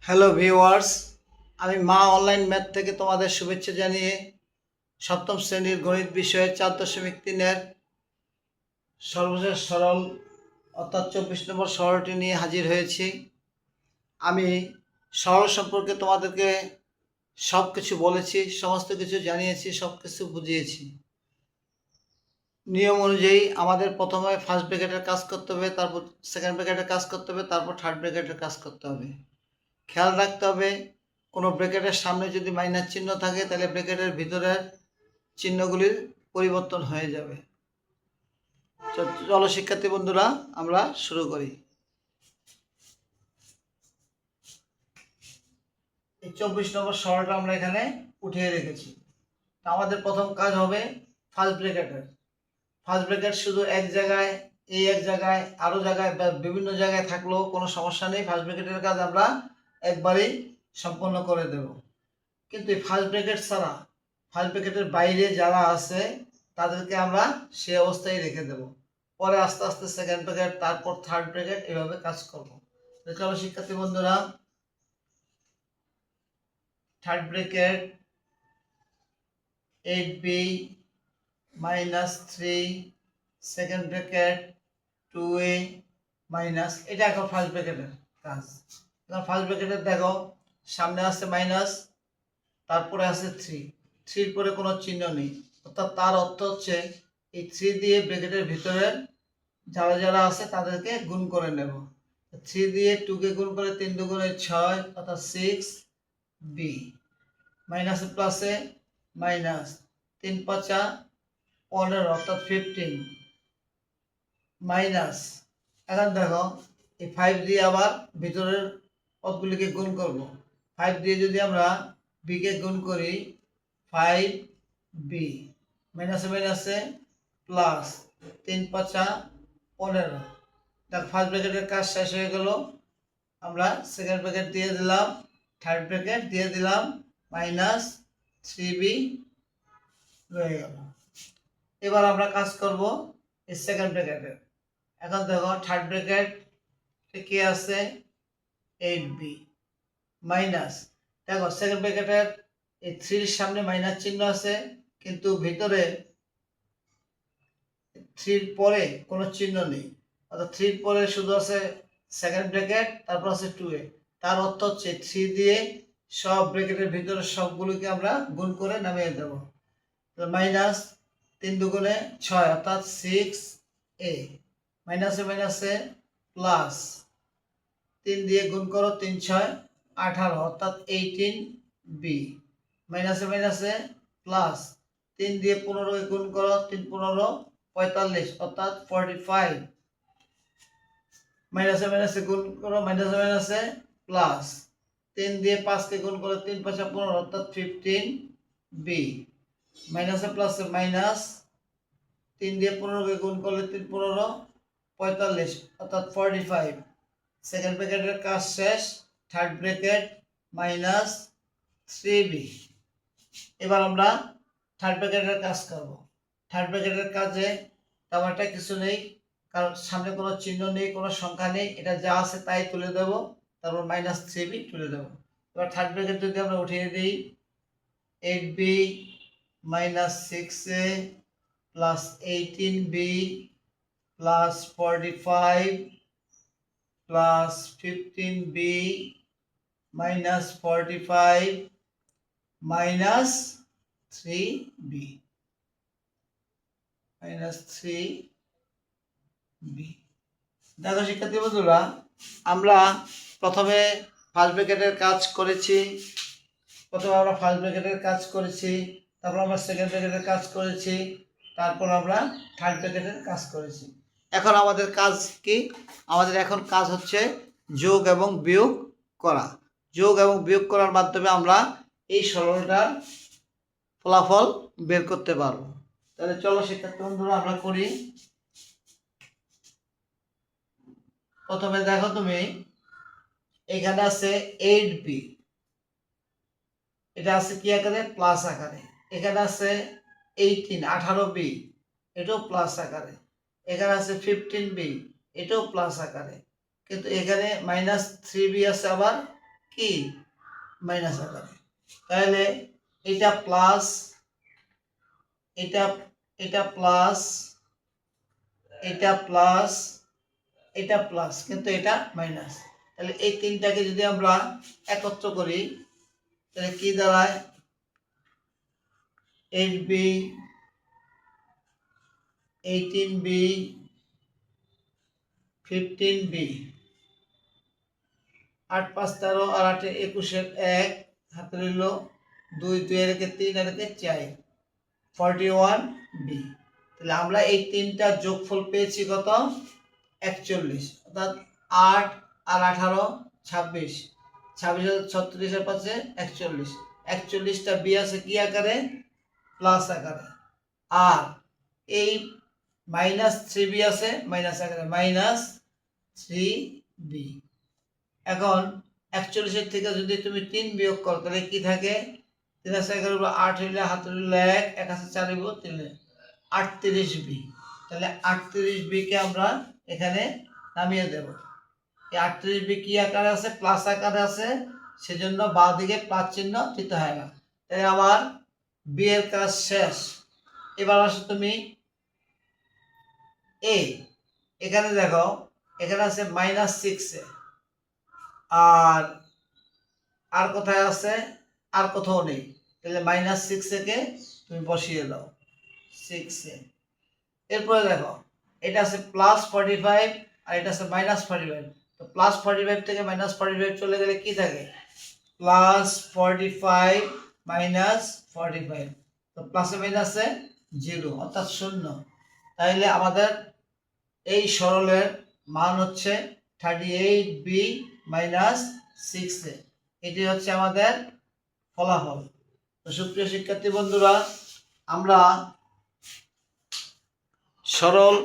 Hello viewers, আমি মা online math থেকে তোমাদের শুভেচ্ছা জানিয়ে সপ্তম শ্রেণীর গণিত বিষয়ে 4.3-এর সর্বশেষ সরল অর্থাৎ 24 নম্বর সরলটি নিয়ে হাজির হয়েছি। আমি সরল সম্পর্কে তোমাদেরকে সব কিছু বলেছি, সমস্ত কিছু জানিয়েছি, সব কিছু বুঝিয়েছি। নিয়ম অনুযায়ী আমাদের প্রথমে ফার্স্ট ব্র্যাকেটের কাজ করতে হবে, তারপর সেকেন্ড ব্র্যাকেটের কাজ করতে হবে, তারপর থার্ড ব্র্যাকেটের কাজ করতে হবে। খেয়াল রাখতে হবে কোনো ব্র্যাকেটের সামনে যদি মাইনাস চিহ্ন থাকে তাহলে ব্র্যাকেটের ভিতরের চিহ্নগুলির পরিবর্তন হয়ে যাবে। চলো শিক্ষার্থী বন্ধুরা, আমরা শুরু করি। এই 24 নম্বর সরলটা আমরা এখানে উঠিয়ে রেখেছি। আমাদের প্রথম কাজ হবে ফার্স্ট ব্র্যাকেটের। ফার্স্ট ব্র্যাকেট শুধু এক জায়গায়, এই এক জায়গায়, আরও জায়গায়, বিভিন্ন জায়গায় থাকলেও কোনো সমস্যা নেই। ফার্স্ট ব্র্যাকেটের কাজ আমরা একবারেই সম্পন্ন করে দেব। কিন্তু এই ফার্স্ট ব্র্যাকেট ছাড়া ফার্স্ট ব্র্যাকেটের বাইরে যারা আছে তাদেরকে আমরা সে অবস্থায় রেখে দেব। পরে আস্তে আস্তে সেকেন্ড ব্র্যাকেট, তারপর থার্ড ব্র্যাকেট, এভাবে কাজ করব। চলো শিক্ষার্থী বন্ধুরা, third bracket 8b minus 3, second bracket 2a minus, এটা এখন ফার্স্ট ব্র্যাকেটের কাজ। এখন ফার্স্ট ব্র্যাকেটের দেখো সামনে আছে মাইনাস, তারপরে আছে 3 পরে কোনো চিহ্ন নেই, অর্থাৎ তার অর্থ হচ্ছে এই 3 দিয়ে ব্র্যাকেটের ভিতরে যারা যারা আছে তাদেরকে গুণ করে নেব। 3 দিয়ে 2কে গুণ করে 3 দুগুণে 6, অর্থাৎ 6b মাইনাসে প্লাসে মাইনাস 3 5 15, অর্থাৎ 15 মাইনাস। এখন দেখো এই 5 দিয়ে আবার ভিতরের পদগুলিকে গুণ করব। 5 দিয়ে যদি আমরা b কে গুণ করি 5b মাইনাসে মাইনাসে প্লাস 3 5 15। দেখ ফার্স্ট ব্র্যাকেটের কাজ শেষ হয়ে গেল। আমরা সেকেন্ড ব্র্যাকেট দিয়ে দিলাম, থার্ড ব্র্যাকেট দিয়ে দিলাম, মাইনাস 3b রয়ে গেল। এবার আমরা কাজ করব এই সেকেন্ড ব্র্যাকেটের। এখন দেখো থার্ড ব্র্যাকেট কি আছে 8b মাইনাস, দেখো সেকেন্ড ব্র্যাকেটের এই 3 এর সামনে মাইনাস চিহ্ন আছে, কিন্তু ভিতরে 3 পরে কোনো চিহ্ন নেই, অর্থাৎ 3 পরে শুধু আছে সেকেন্ড ব্র্যাকেট, তারপর আছে 2a। তার অর্থ হচ্ছে 3 দিয়ে সব ব্র্যাকেটের ভিতরে সবগুলোকে আমরা গুণ করে নামিয়ে দেব। মাইনাস 3 দুগুণে 6, অর্থাৎ 6a মাইনাসে মাইনাসে প্লাস 3 দিয়ে গুণ করো 3 6 18, অর্থাৎ 18b মাইনাসে মাইনাসে প্লাস 3 দিয়ে 15 গুণ করো 3 15 45, অর্থাৎ 45 মাইনাসে মাইনাসে গুণ করো মাইনাসে মাইনাসে প্লাস 3 দিয়ে 5 কে গুণ করো 3 5 15, অর্থাৎ 15b মাইনাসে প্লাসে মাইনাস 3 দিয়ে 15 কে গুণ করলে 3 15 45, অর্থাৎ 45। সেকেন্ড ব্র্যাকেটের কাজ শেষ। Third bracket minus 3b। এবার আমরা থার্ড ব্র্যাকেটের কাজ করব। থার্ড ব্র্যাকেটের কাজে তেমনটা কিছু নেই, কারণ সামনে কোনো চিহ্ন নেই, কোনো সংখ্যা নেই, এটা যা আছে তাই তুলে দেব, তারপর মাইনাস 3b তুলে দেব। এবার থার্ড ব্র্যাকেট যদি আমরা উঠিয়ে দিই 8b minus 6a plus 18b plus 45 plus 15b minus 45 minus 3b minus 3b। দেখো শিক্ষার্থী বন্ধুরা, আমরা প্রথমে ফার্স্ট ব্র্যাকেটের কাজ করেছি, তারপর আমরা সেকেন্ড ব্র্যাকেটের কাজ করেছি, তারপর আমরা থার্ড ব্র্যাকেটের কাজ করেছি। এখন আমাদের কাজ কি? আমাদের এখন কাজ হচ্ছে যোগ এবং বিয়োগ করা। যোগ এবং বিয়োগ করার মাধ্যমে আমরা এই সরলটার ফলাফল বের করতে পারবো। তাহলে চলো শিক্ষার্থী বন্ধুরা আমরা করি। প্রথমে দেখো তুমি এখানে আছে 8b, এটা আছে কি আকারে? প্লাস আকারে। এখানে আছে 18b, এটাও প্লাস আকারে। এখানে আছে 15b, এটাও প্লাস আকারে। কিন্তু এখানে মাইনাস 3b আছে আবার কি মাইনাস আকারে। তাহলে এটা প্লাস, এটা এটা প্লাস, এটা প্লাস, এটা প্লাস, কিন্তু এটা মাইনাস। তাহলে এই তিনটাকে যদি আমরা একত্র করি তাহলে কি দাঁড়ায়? 8b 18b 15b, 8 5 13 আর 8 21 1 হাতে রইল 2 2 এর 3 আর 4 41b। তাহলে আমরা এই তিনটা যোগফল পেয়েছি কত? 41। অর্থাৎ 8 আর 18 26, 26 আর 36 এর পাশে 41, 41টা বি আছে কি আকারে? প্লাস আকারে। আর এই -3b আছে মাইনাস আকারে, -3b। এখন 41 এর থেকে যদি তুমি 3 বিয়োগ করো তাহলে কি থাকে? 3 আছে 11 8 হইলে হাতে রইল 1 1 আছে 4 হইব 3 38b। তাহলে 38b কে আমরা এখানে নামিয়ে দেব। এই 38b কি আকারে আছে? প্লাস আকারে আছে, সেজন্য বাঁ দিকে প্লাস চিহ্ন দিতে হয় না। তাহলে আমার বি এর কাজ শেষ। এবার আসো তুমি এ, এখানে দেখো এখানে আছে -6 আর আর কোথায় আছে? আর কোথাও নেই। তাহলে -6 কে তুমি বসিয়ে দাও 6 এ। এরপরে দেখো এটা আছে +45 আর এটা আছে -45। তো +45 থেকে -45 চলে গেলে কি থাকে? +45 -45, তো প্লাসে মাইনাসে 0 অর্থাৎ 0। তাইলে আমাদের এই সরলের মান হচ্ছে 38b -6a। এটি হচ্ছে আমাদের ফলাফল। তো সুপ্রিয় শিক্ষার্থী বন্ধুরা, আমরা সরল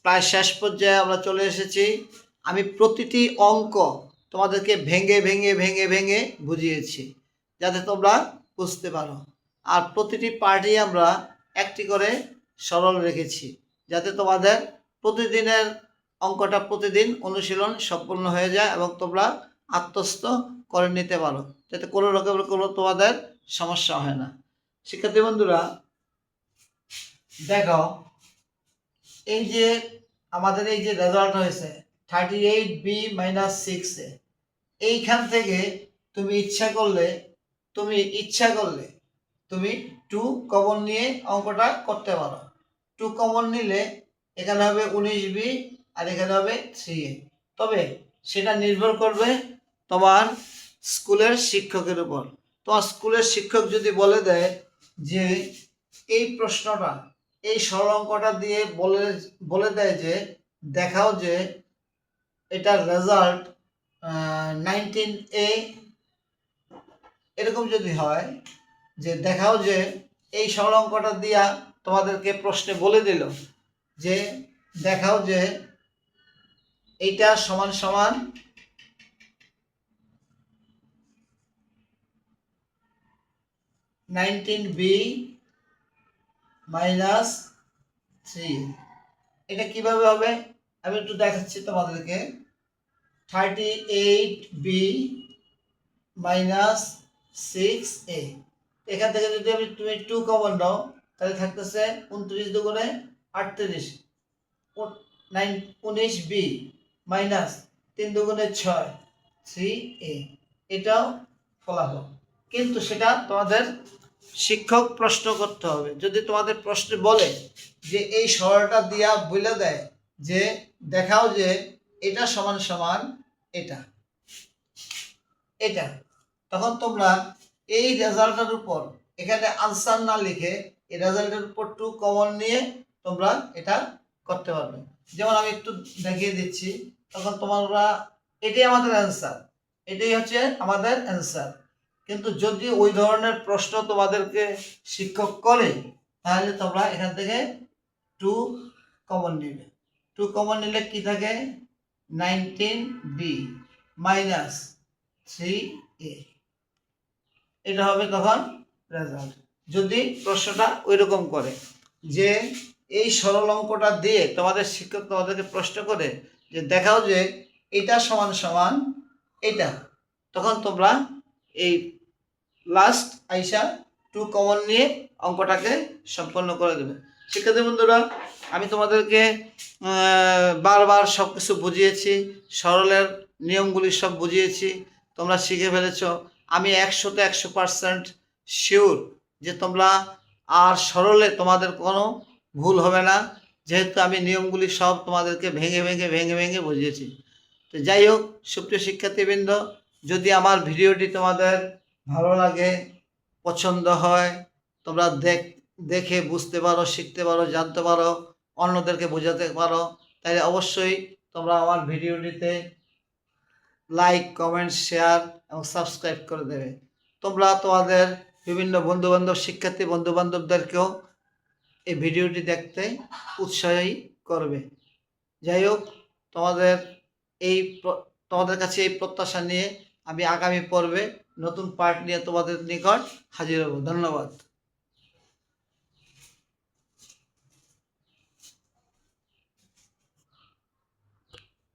প্রায় শেষ পর্যায়ে আমরা চলে এসেছি। আমি প্রতিটি অঙ্ক তোমাদেরকে ভেঙে ভেঙে ভেঙে ভেঙে বুঝিয়েছি যাতে তোমরা বুঝতে পারো। আর প্রতিটি পার্টি আমরা একটি করে সরল রেখেছি যাতে তোমাদের প্রতিদিনের অঙ্কটা প্রতিদিন অনুশীলন সম্পূর্ণ হয়ে যায় এবং তোমরা আত্মস্থ করে নিতে পারো, যাতে কোনো রকমের কোনো তোমাদের সমস্যা হয় না। শিক্ষার্থী বন্ধুরা দেখো, এই যে আমাদের এই যে রেজাল্ট হয়েছে 38b -6a, এইখান থেকে তুমি ইচ্ছা করলে তুমি 2 কমন নিয়ে অঙ্কটা করতে পারো। 2 কমন নিলে এখানে হবে 19b আর এখানে হবে 3a। তবে সেটা নির্ভর করবে তোমার স্কুলের শিক্ষকের উপর। তোমার স্কুলের শিক্ষক যদি বলে দেয় যে এই প্রশ্নটা, এই সরল অঙ্কটা দিয়ে বলে দেয় যে দেখাও যে এটার রেজাল্ট 19a, এরকম যদি হয় যে দেখাও যে এই সরল অঙ্কটা দিয়া তোমাদেরকে প্রশ্নে বলে দিল যে দেখাও যে এইটা সমান সমান 19b -3, এটা কিভাবে হবে আমি একটু দেখাচ্ছি তোমাদেরকে। 38b -6a, এখান থেকে যদি তুমি 2 কমন নাও তাহলে থাকতেছে 29 দুগুণে 38, 19b মাইনাস 3 দুগুণে 6 3a। এটাও ফলাফল, কিন্তু সেটা তোমাদের শিক্ষক প্রশ্ন করতে হবে। যদি তোমাদের প্রশ্নে বলে যে এই সরলটা দিয়া বলে দেয় যে দেখাও যে এটা সমান সমান এটা, তখন তোমরা এই রেজাল্টের উপর এখানে আনসার না লিখে এই রেজাল্টের উপর 2 কমন নিয়ে তোমরা এটা করতে পারবে। যেমন আমি একটু দেখিয়ে দিচ্ছি, তখন তোমরা এটাই আমাদের অ্যান্সার, এটাই হচ্ছে আমাদের অ্যান্সার। কিন্তু যদি ওই ধরনের প্রশ্ন তোমাদেরকে শিক্ষক করে তাহলে তোমরা এখান থেকে 2 কমন নেবে। 2 কমন নিলে কি থাকে? 19b -3a, এটা হবে তখন রেজাল্ট। যদি প্রশ্নটা ওই রকম করে যে এই সরল অঙ্কটা দিয়ে তোমাদের শিক্ষক তোমাদেরকে প্রশ্ন করে যে দেখাও যে এটা সমান সমান এটা, তখন তোমরা এই লাস্ট আইসা 2 কমন নিয়ে অঙ্কটাকে সম্পন্ন করে দেবে। শিক্ষার্থী বন্ধুরা, আমি তোমাদেরকে বারবার সব কিছু বুঝিয়েছি, সরলের নিয়মগুলি সব বুঝিয়েছি, তোমরা শিখে ফেলেছ। আমি 100তে 100% শিওর যে তোমরা আর সরলে তোমাদের কোনো ভুল হবে না, যেহেতু আমি নিয়মগুলি সব তোমাদেরকে ভেঙে ভেঙে বুঝিয়েছি। তো যাই হোক সুপ্রিয় শিক্ষার্থীবৃন্দ, যদি আমার ভিডিওটি তোমাদের ভালো লাগে, পছন্দ হয়, তোমরা দেখে বুঝতে পারো, শিখতে পারো, জানতে পারো, অন্যদেরকে বোঝাতে পারো, তাহলে অবশ্যই তোমরা আমার ভিডিওটিতে লাইক, কমেন্ট, শেয়ার এবং সাবস্ক্রাইব করে দেবে। তোমরা তোমাদের বিভিন্ন বন্ধুবান্ধব, শিক্ষার্থী বন্ধুবান্ধবদেরকেও এই ভিডিওটি দেখতে উৎসাহী করবে। যাই হোক, তোমাদের কাছে এই প্রত্যাশা নিয়ে আমি আগামী পর্বে নতুন পার্ট নিয়ে তোমাদের নিকট হাজির হব। ধন্যবাদ।